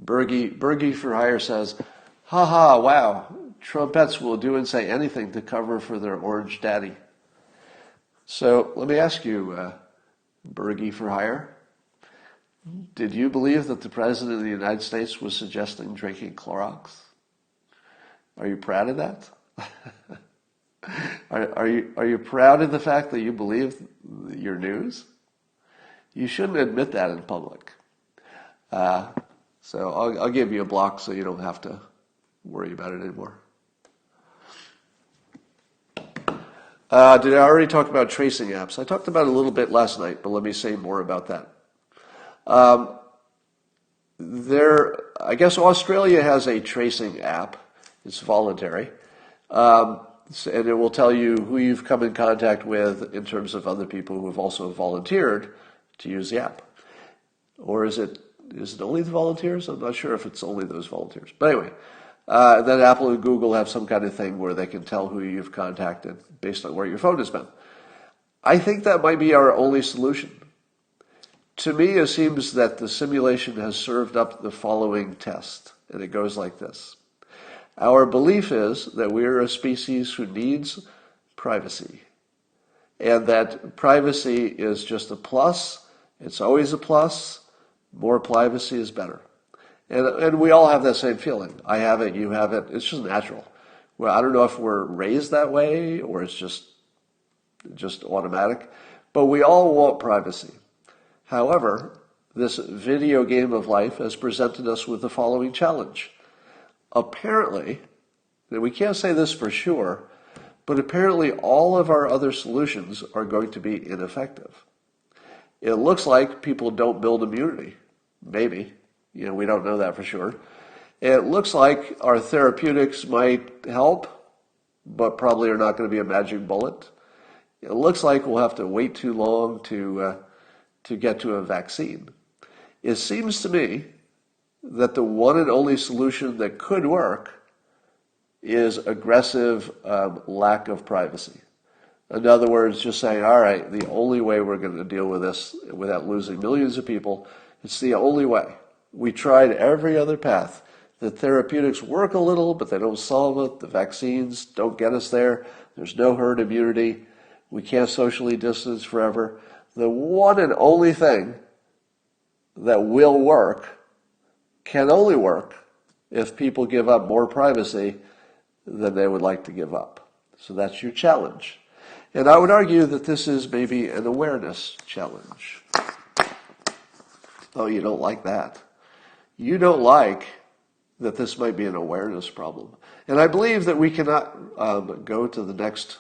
Bergie for Hire says, haha, wow, Trumpettes will do and say anything to cover for their orange daddy. So let me ask you, Bergie for Hire, did you believe that the President of the United States was suggesting drinking Clorox? Are you proud of that? Are you proud of the fact that you believe your news? You shouldn't admit that in public. So I'll give you a block so you don't have to worry about it anymore. Did I already talk about tracing apps? I talked about it a little bit last night, but let me say more about that. I guess Australia has a tracing app. It's voluntary. And it will tell you who you've come in contact with in terms of other people who have also volunteered to use the app. Or is it only the volunteers? I'm not sure if it's only those volunteers. But anyway, then Apple and Google have some kind of thing where they can tell who you've contacted based on where your phone has been. I think that might be our only solution. To me, it seems that the simulation has served up the following test, and it goes like this. Our belief is that we are a species who needs privacy, and that privacy is just a plus. It's always a plus. More privacy is better. And we all have that same feeling. I have it, you have it. It's just natural. Well, I don't know if we're raised that way or it's just automatic, but we all want privacy. However, this video game of life has presented us with the following challenge. Apparently, and we can't say this for sure, but apparently all of our other solutions are going to be ineffective. It looks like people don't build immunity. Maybe. We don't know that for sure. It looks like our therapeutics might help, but probably are not going to be a magic bullet. It looks like we'll have to wait too long to get to a vaccine. It seems to me that the one and only solution that could work is aggressive lack of privacy. In other words, just saying, all right, the only way we're going to deal with this without losing millions of people, it's the only way. We tried every other path. The therapeutics work a little, but they don't solve it. The vaccines don't get us there. There's no herd immunity. We can't socially distance forever. The one and only thing that will work can only work if people give up more privacy than they would like to give up. So that's your challenge. And I would argue that this is maybe an awareness challenge. Oh, you don't like that. You don't like that this might be an awareness problem. And I believe that we cannot go to the next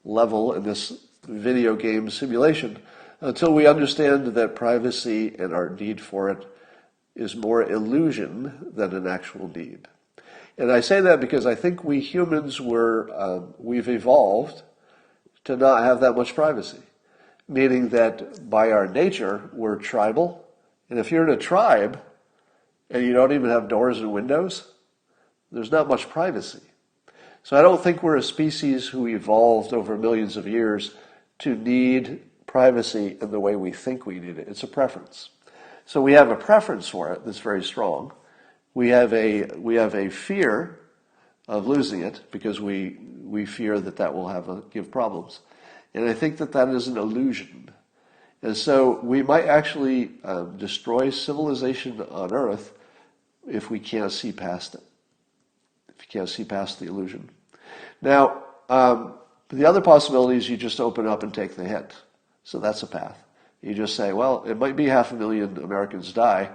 level in this video game simulation until we understand that privacy and our need for it is more illusion than an actual need. And I say that because I think we humans we've evolved to not have that much privacy, meaning that by our nature, we're tribal. And if you're in a tribe and you don't even have doors and windows, there's not much privacy. So I don't think we're a species who evolved over millions of years to need privacy in the way we think we need it. It's a preference. So we have a preference for it that's very strong. We have a fear of losing it because we fear that will give problems. And I think that is an illusion. And so we might actually destroy civilization on Earth if we can't see past it, if you can't see past the illusion. Now, the other possibility is you just open up and take the hit. So that's a path. You just say, well, it might be 500,000 Americans die,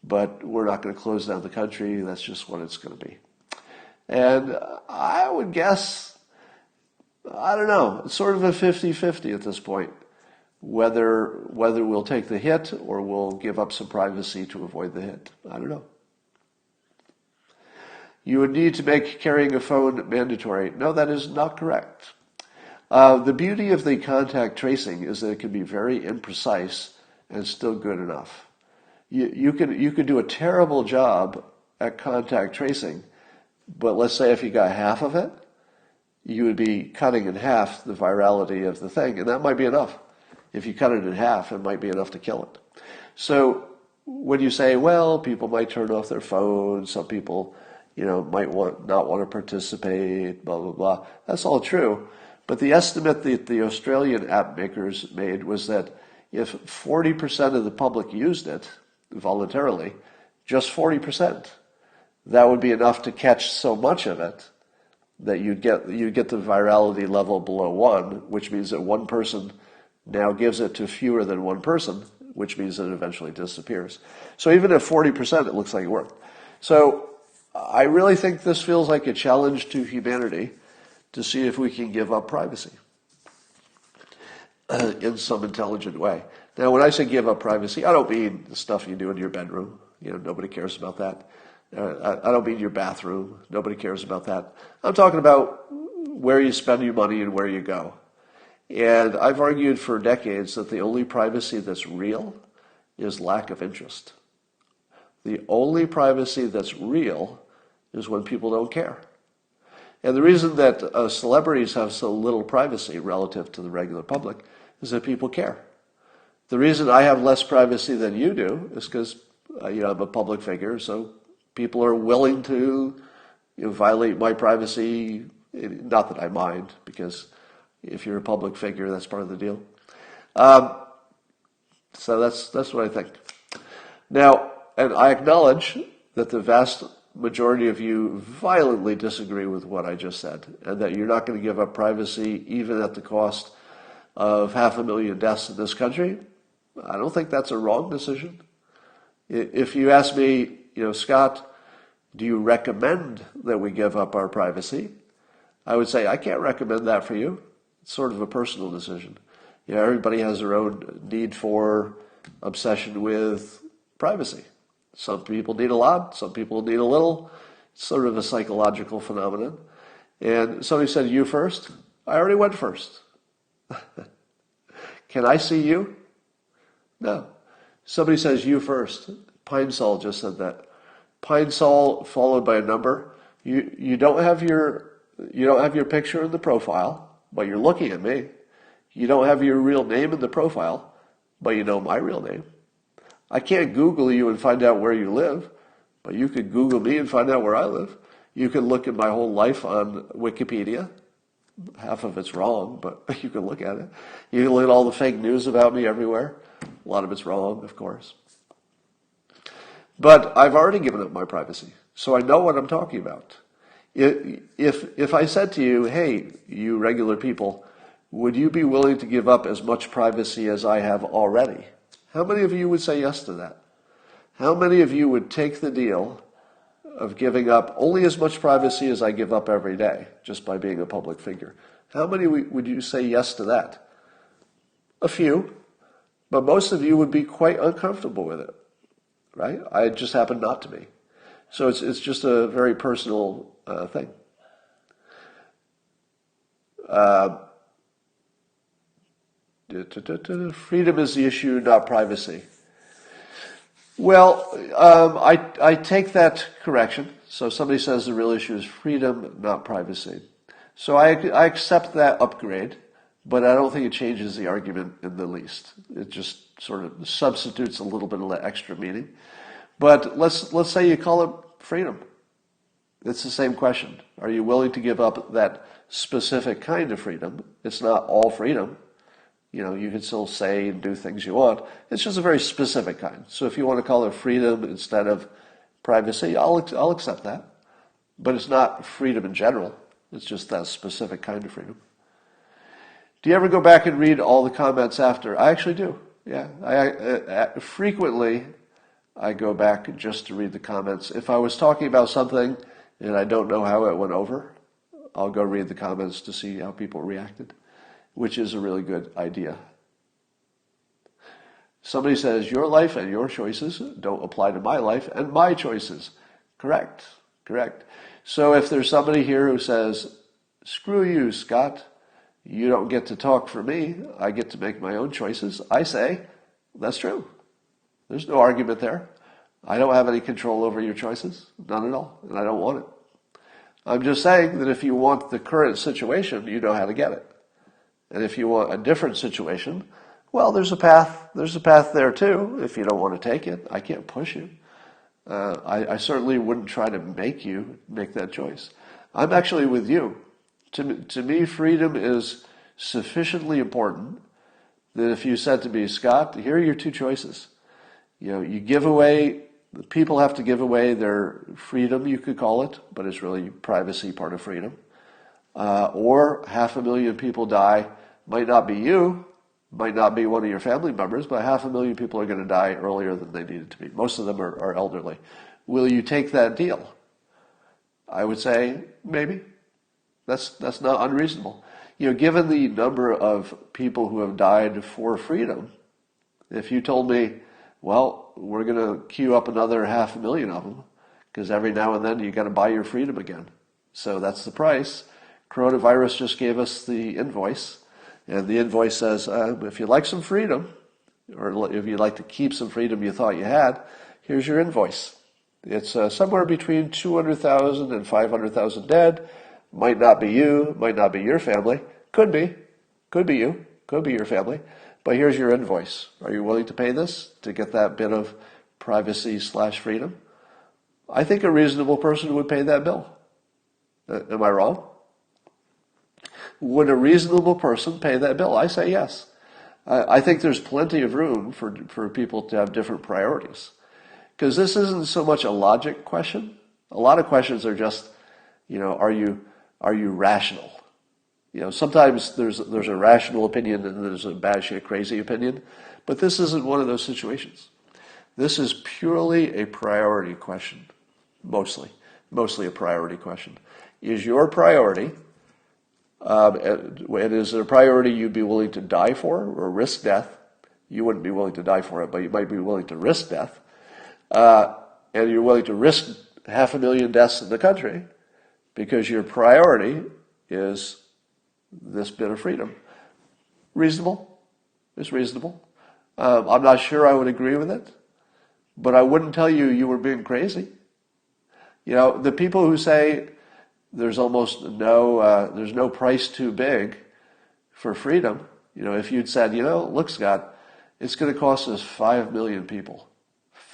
but we're not going to close down the country. That's just what it's going to be. And I would guess, I don't know, it's sort of a 50-50 at this point, whether we'll take the hit or we'll give up some privacy to avoid the hit. I don't know. You would need to make carrying a phone mandatory. No, that is not correct. The beauty of the contact tracing is that it can be very imprecise and still good enough. You could do a terrible job at contact tracing, but let's say if you got half of it, you would be cutting in half the virality of the thing, and that might be enough. If you cut it in half, it might be enough to kill it. So when you say, well, people might turn off their phones, some people, might not want to participate, blah, blah, blah. That's all true. But the estimate that the Australian app makers made was that if 40% of the public used it voluntarily, just 40%, that would be enough to catch so much of it that you'd get the virality level below 1, which means that one person now gives it to fewer than one person, which means that it eventually disappears. So even at 40%, it looks like it worked. So I really think this feels like a challenge to humanity to see if we can give up privacy in some intelligent way. Now, when I say give up privacy, I don't mean the stuff you do in your bedroom. Nobody cares about that. I don't mean your bathroom. Nobody cares about that. I'm talking about where you spend your money and where you go. And I've argued for decades that the only privacy that's real is lack of interest. The only privacy that's real is when people don't care. And the reason that celebrities have so little privacy relative to the regular public is that people care. The reason I have less privacy than you do is because I'm a public figure, so people are willing to violate my privacy. Not that I mind, because if you're a public figure, that's part of the deal. So that's what I think. Now, and I acknowledge that the vast majority of you violently disagree with what I just said, and that you're not going to give up privacy even at the cost of 500,000 deaths in this country. I don't think that's a wrong decision. If you ask me, Scott, do you recommend that we give up our privacy? I would say, I can't recommend that for you. It's sort of a personal decision. Everybody has their own need for, obsession with privacy. Some people need a lot, some people need a little. It's sort of a psychological phenomenon. And somebody said, you first? I already went first. Can I see you? No. Somebody says, you first. Pine Sol just said that. Pine Sol followed by a number. You don't have your picture in the profile, but you're looking at me. You don't have your real name in the profile, but you know my real name. I can't Google you and find out where you live, But you could Google me and find out where I live. You can look at my whole life on Wikipedia. Half of it's wrong, but you can look at it. You can look at all the fake news about me everywhere. A lot of it's wrong, of course. But I've already given up my privacy, so I know what I'm talking about. If I said to you, hey, you regular people, would you be willing to give up as much privacy as I have already? How many of you would say yes to that? How many of you would take the deal of giving up only as much privacy as I give up every day, just by being a public figure? How many would you say yes to that? A few, but most of you would be quite uncomfortable with it, right? I just happen not to be. So it's just a very personal thing. Freedom is the issue, not privacy. Well, I take that correction. So somebody says the real issue is freedom, not privacy. So I accept that upgrade, but I don't think it changes the argument in the least. It just sort of substitutes a little bit of that extra meaning. But let's say you call it freedom. It's the same question. Are you willing to give up that specific kind of freedom? It's not all freedom. You know, you can still say and do things you want. It's just a very specific kind. So if you want to call it freedom instead of privacy, I'll accept that. But it's not freedom in general. It's just that specific kind of freedom. Do you ever go back and read all the comments after? I actually do. Yeah. Frequently, I go back just to read the comments. If I was talking about something and I don't know how it went over, I'll go read the comments to see how people reacted, which is a really good idea. Somebody says, your life and your choices don't apply to my life and my choices. Correct. So if there's somebody here who says, screw you, Scott, you don't get to talk for me, I get to make my own choices, I say, that's true. There's no argument there. I don't have any control over your choices, none at all, and I don't want it. I'm just saying that if you want the current situation, you know how to get it. And if you want a different situation, well, there's a path there too. If you don't want to take it, I can't push you. I certainly wouldn't try to make you make that choice. I'm actually with you. To me, freedom is sufficiently important that if you said to me, Scott, here are your two choices. You know, you give away, the people have to give away their freedom, you could call it, but it's really privacy, part of freedom. Or 500,000 people die. Might not be you, might not be one of your family members, but 500,000 people are going to die earlier than they needed to be. Most of them are elderly. Will you take that deal? I would say maybe. That's not unreasonable. You know, given the number of people who have died for freedom, if you told me, well, we're going to queue up another 500,000 of them, because every now and then you got to buy your freedom again. So that's the price. Coronavirus just gave us the invoice, and the invoice says, if you'd like some freedom, or if you'd like to keep some freedom you thought you had, here's your invoice. It's somewhere between 200,000 and 500,000 dead. Might not be you, might not be your family. Could be you, could be your family. But here's your invoice. Are you willing to pay this to get that bit of privacy/freedom? I think a reasonable person would pay that bill. Am I wrong? Would a reasonable person pay that bill? I say yes. I think there's plenty of room for people to have different priorities. Because this isn't so much a logic question. A lot of questions are just, you know, are you rational? You know, sometimes there's a rational opinion and there's a batshit crazy opinion, but this isn't one of those situations. This is purely a priority question, mostly a priority question. Is your priority, and is it a priority you'd be willing to die for or risk death? You wouldn't be willing to die for it, but you might be willing to risk death, and you're willing to risk 500,000 deaths in the country because your priority is this bit of freedom. Reasonable? It's reasonable. I'm not sure I would agree with it, but I wouldn't tell you were being crazy. You know, the people who say there's no price too big for freedom, you know, if you'd said, you know, look, Scott, it's going to cost us 5 million people.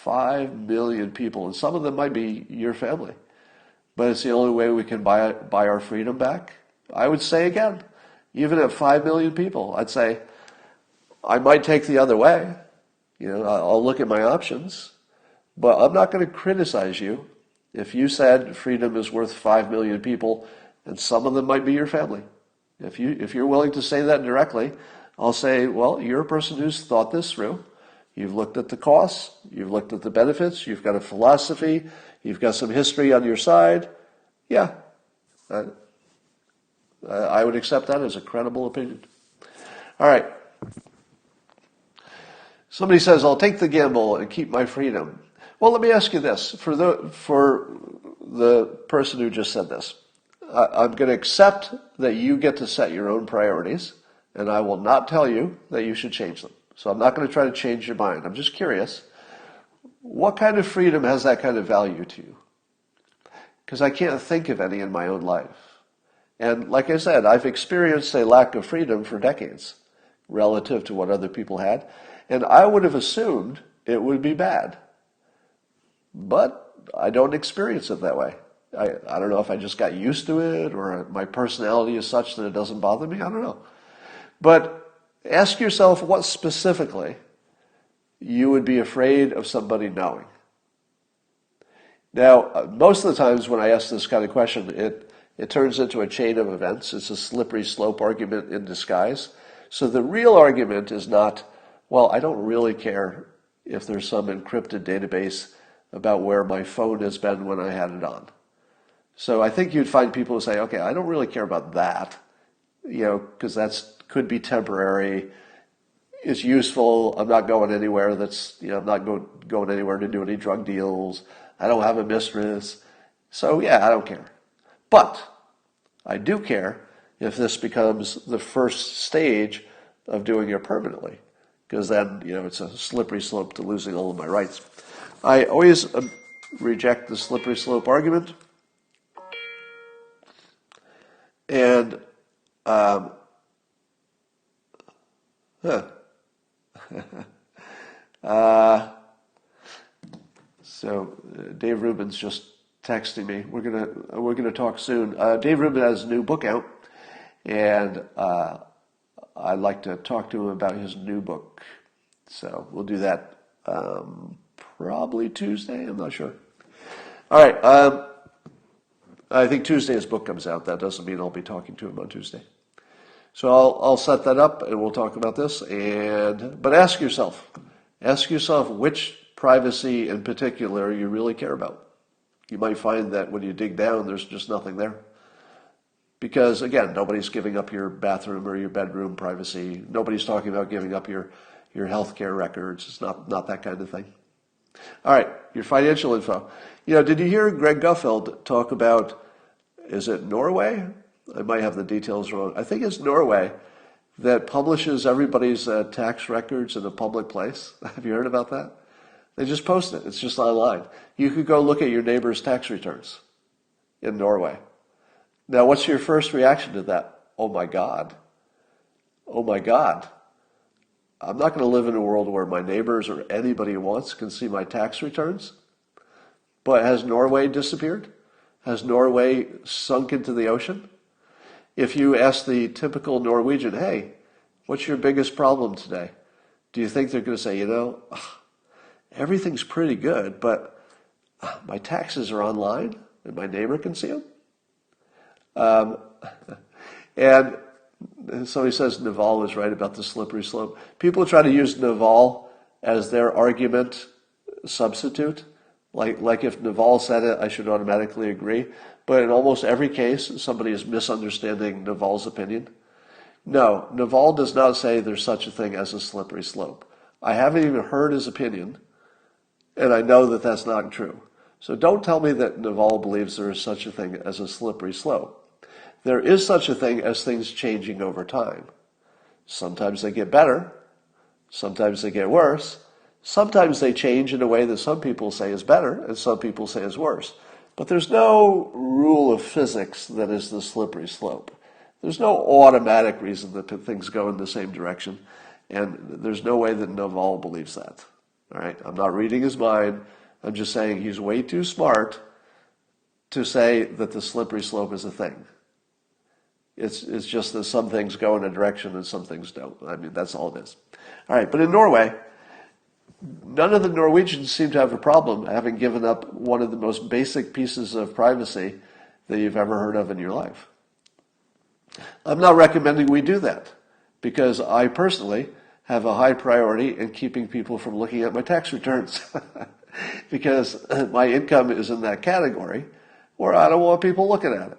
5 million people, and some of them might be your family, but it's the only way we can buy our freedom back. I would say again, even at 5 million people, I'd say I might take the other way. I'll look at my options, but I'm not going to criticize you if you said freedom is worth 5 million people, and some of them might be your family. If you're willing to say that directly, I'll say, well, you're a person who's thought this through. You've looked at the costs, you've looked at the benefits, you've got a philosophy, you've got some history on your side. Yeah, I would accept that as a credible opinion. All right. Somebody says, I'll take the gamble and keep my freedom. Well, let me ask you this. For the person who just said this, I'm going to accept that you get to set your own priorities, and I will not tell you that you should change them. So I'm not going to try to change your mind. I'm just curious, what kind of freedom has that kind of value to you? Because I can't think of any in my own life. And like I said, I've experienced a lack of freedom for decades relative to what other people had. And I would have assumed it would be bad. But I don't experience it that way. I don't know if I just got used to it or my personality is such that it doesn't bother me. I don't know. But ask yourself what specifically you would be afraid of somebody knowing. Now, most of the times when I ask this kind of question, it turns into a chain of events. It's a slippery slope argument in disguise. So the real argument is not, well, I don't really care if there's some encrypted database about where my phone has been when I had it on. So I think you'd find people who say, okay, I don't really care about that, because that's could be temporary. It's useful. I'm not going anywhere. I'm not going anywhere to do any drug deals. I don't have a mistress. So yeah, I don't care. But I do care if this becomes the first stage of doing it permanently, because then, it's a slippery slope to losing all of my rights. I always reject the slippery slope argument. And, so Dave Rubin's just texting me. We're gonna talk soon. Dave Rubin has a new book out, and I'd like to talk to him about his new book. So we'll do that probably Tuesday. I'm not sure. All right. I think Tuesday his book comes out. That doesn't mean I'll be talking to him on Tuesday. So I'll set that up and we'll talk about this. But ask yourself which privacy in particular you really care about. You might find that when you dig down, there's just nothing there. Because again, nobody's giving up your bathroom or your bedroom privacy. Nobody's talking about giving up your healthcare records. It's not that kind of thing. All right, your financial info. Did you hear Greg Gutfeld talk about, is it Norway? I might have the details wrong. I think it's Norway that publishes everybody's tax records in a public place. Have you heard about that? They just post it. It's just online. You could go look at your neighbor's tax returns in Norway. Now, what's your first reaction to that? Oh my God. Oh my God. I'm not going to live in a world where my neighbors or anybody who wants can see my tax returns. But has Norway disappeared? Has Norway sunk into the ocean? If you ask the typical Norwegian, hey, what's your biggest problem today? Do you think they're going to say, everything's pretty good, but my taxes are online and my neighbor can see them? And somebody says Naval is right about the slippery slope. People try to use Naval as their argument substitute. Like if Naval said it, I should automatically agree. But in almost every case, somebody is misunderstanding Naval's opinion. No, Naval does not say there's such a thing as a slippery slope. I haven't even heard his opinion, and I know that that's not true. So don't tell me that Naval believes there is such a thing as a slippery slope. There is such a thing as things changing over time. Sometimes they get better. Sometimes they get worse. Sometimes they change in a way that some people say is better and some people say is worse. But there's no rule of physics that is the slippery slope. There's no automatic reason that things go in the same direction. And there's no way that Naval believes that. All right, I'm not reading his mind. I'm just saying he's way too smart to say that the slippery slope is a thing. It's just that some things go in a direction and some things don't. I mean, that's all it is. All right, but in Norway, none of the Norwegians seem to have a problem having given up one of the most basic pieces of privacy that you've ever heard of in your life. I'm not recommending we do that because I personally have a high priority in keeping people from looking at my tax returns because my income is in that category where I don't want people looking at it.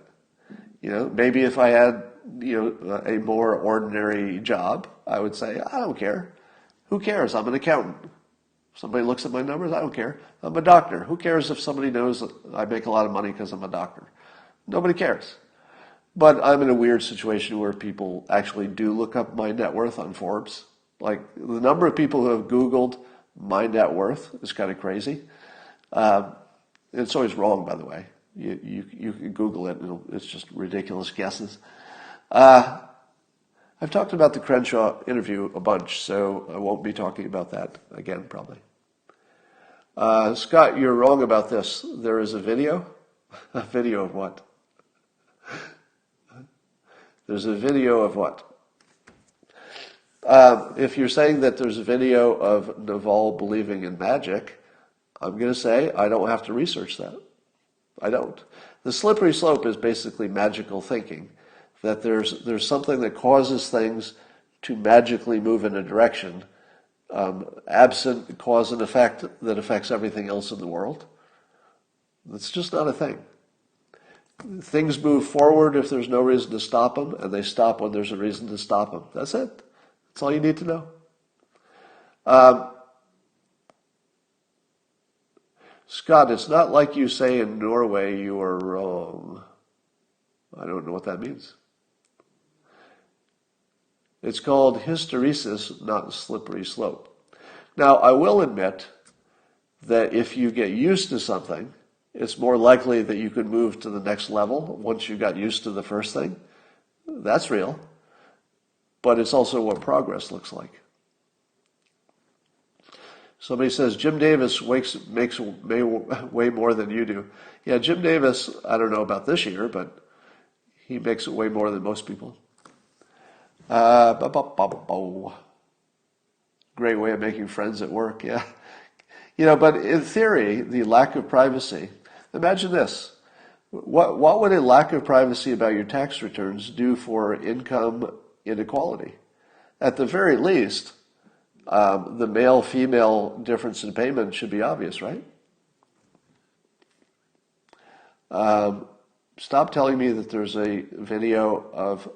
You know, maybe if I had, a more ordinary job, I would say, I don't care. Who cares? I'm an accountant. Somebody looks at my numbers, I don't care. I'm a doctor. Who cares if somebody knows that I make a lot of money because I'm a doctor? Nobody cares. But I'm in a weird situation where people actually do look up my net worth on Forbes. Like, the number of people who have Googled my net worth is kind of crazy. It's always wrong, by the way. You can Google it, and it's just ridiculous guesses. I've talked about the Crenshaw interview a bunch, so I won't be talking about that again, probably. Scott, you're wrong about this. There is a video. A video of what? There's a video of what? If you're saying that there's a video of Naval believing in magic, I'm going to say I don't have to research that. I don't. The slippery slope is basically magical thinking, that there's something that causes things to magically move in a direction, absent cause and effect that affects everything else in the world. That's just not a thing. Things move forward if there's no reason to stop them, and they stop when there's a reason to stop them. That's it. That's all you need to know. Scott, it's not like you say in Norway you are wrong. I don't know what that means. It's called hysteresis, not slippery slope. Now, I will admit that if you get used to something, it's more likely that you could move to the next level once you got used to the first thing. That's real. But it's also what progress looks like. Somebody says, Jim Davis makes way more than you do. Yeah, Jim Davis, I don't know about this year, but he makes way more than most people. Great way of making friends at work, yeah. But in theory, the lack of privacy, imagine this. What would a lack of privacy about your tax returns do for income inequality? At the very least, the male-female difference in payment should be obvious, right? Stop telling me that there's a video of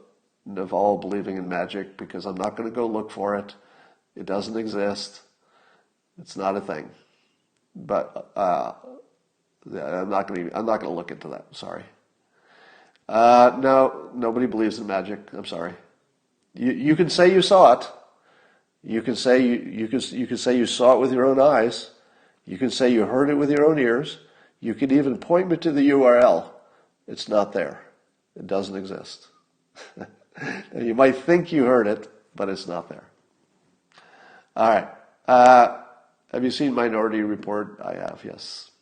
Naval believing in magic, because I'm not going to go look for it. It doesn't exist. It's not a thing. But I'm not going to look into that. Sorry. No, nobody believes in magic. I'm sorry. You can say you saw it. You can say you can say you saw it with your own eyes. You can say you heard it with your own ears. You can even point me to the URL. It's not there. It doesn't exist. You might think you heard it, but it's not there. All right. Have you seen Minority Report? I have, yes.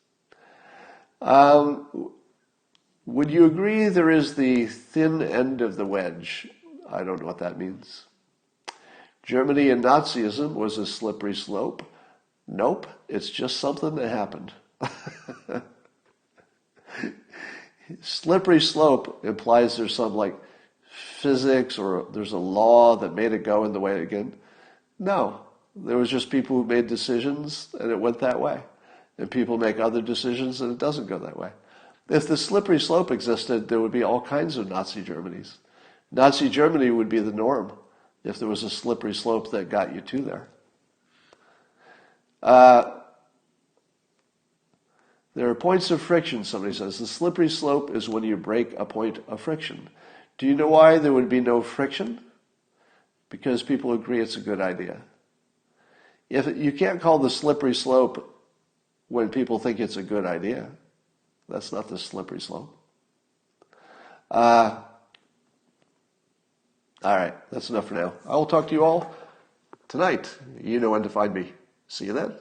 Would you agree there is the thin end of the wedge? I don't know what that means. Germany and Nazism was a slippery slope. Nope, it's just something that happened. Slippery slope implies there's some physics or there's a law that made it go in the way again. No, there was just people who made decisions and it went that way. And people make other decisions and it doesn't go that way. If the slippery slope existed, there would be all kinds of Nazi Germanys. Nazi Germany would be the norm if there was a slippery slope that got you to there. There are points of friction, somebody says. The slippery slope is when you break a point of friction. Do you know why there would be no friction? Because people agree it's a good idea. If you can't call the slippery slope when people think it's a good idea. That's not the slippery slope. All right, that's enough for now. I will talk to you all tonight. You know when to find me. See you then.